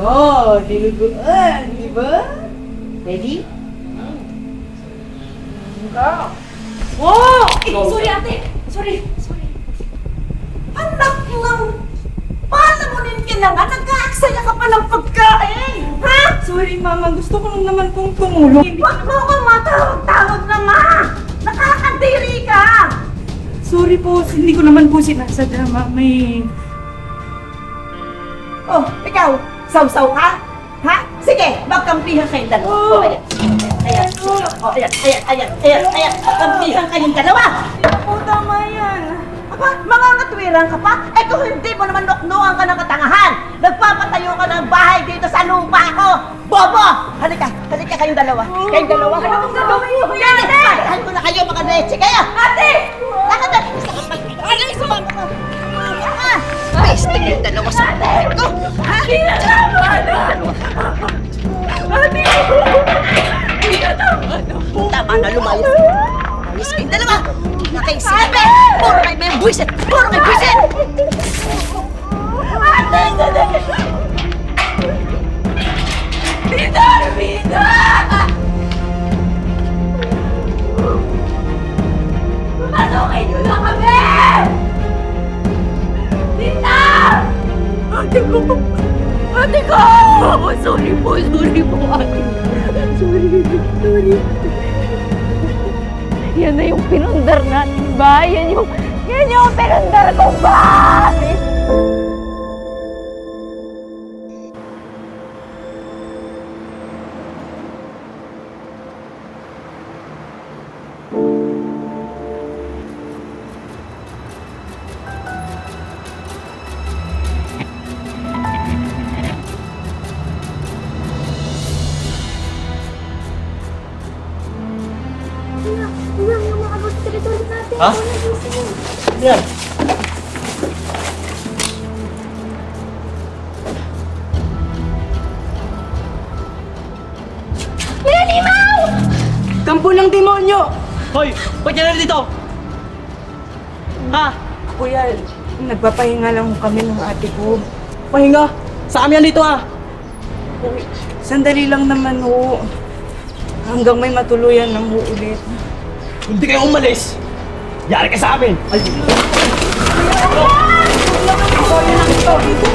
Oh, diluguan, di ba? Ready? Wow! Sorry ate! Sorry! Anak lang! Paano mo din kailangan? Nag-aaksaya ka pa ng pagkain! Ha? Sorry, Mama. Gusto ko lang naman pong tumulong. Huwag mo ko matawag-tawag na ma! Nakakadiri ka! Sorry po. Hindi ko naman po sinasadya, Ma. May... Oh, ikaw, sausaw ka? Ha? Sige, magkampihan kayong dalawa. Oh, ayan. Ayan. Oh, ayan. Magkampihan kayong dalawa. Po, tama yan. Aba, mga katwiran ka pa? Eh kung hindi mo naman nuknuan ka ng katangahan, nagpapatayo ka ng bahay dito sa lupa ko! Bobo! Halika kayong dalawa. Kayong dalawa. Ano mong gagawin mo? Yan! Patahan ko na kayo, mga leche kayo! Ate! Lakad na! Ano yung sumama ko? Peste kayong dalawa sa bahay ko! Ha? Ate! Hindi na tama na po! Tama na, lumayas. Lumayas kayong dalawa! Na kayong sinabi! Puro kayo may buwisit! Puro kayo buwisit! Ate! Sandali! Tita! Tita! Pasukin niyo na kami! Tita! Ate ko! Ate ko! Sorry po ate. Sorry. Yan na yung pinundar natin ba? Yan yung pinundar ko ba? Ha? Yan. Kampo ng demonyo! Hoy! Ba't yan dito? Ha? Kuya, nagpapahinga lang kami ng ate ko. Pahinga! Sa kami yan dito ha! Sandali lang naman ho. Hanggang may matuluyan ng uulit. Hindi kayo umalis! Yari ka sa amin! Ay! Sorry lang ito.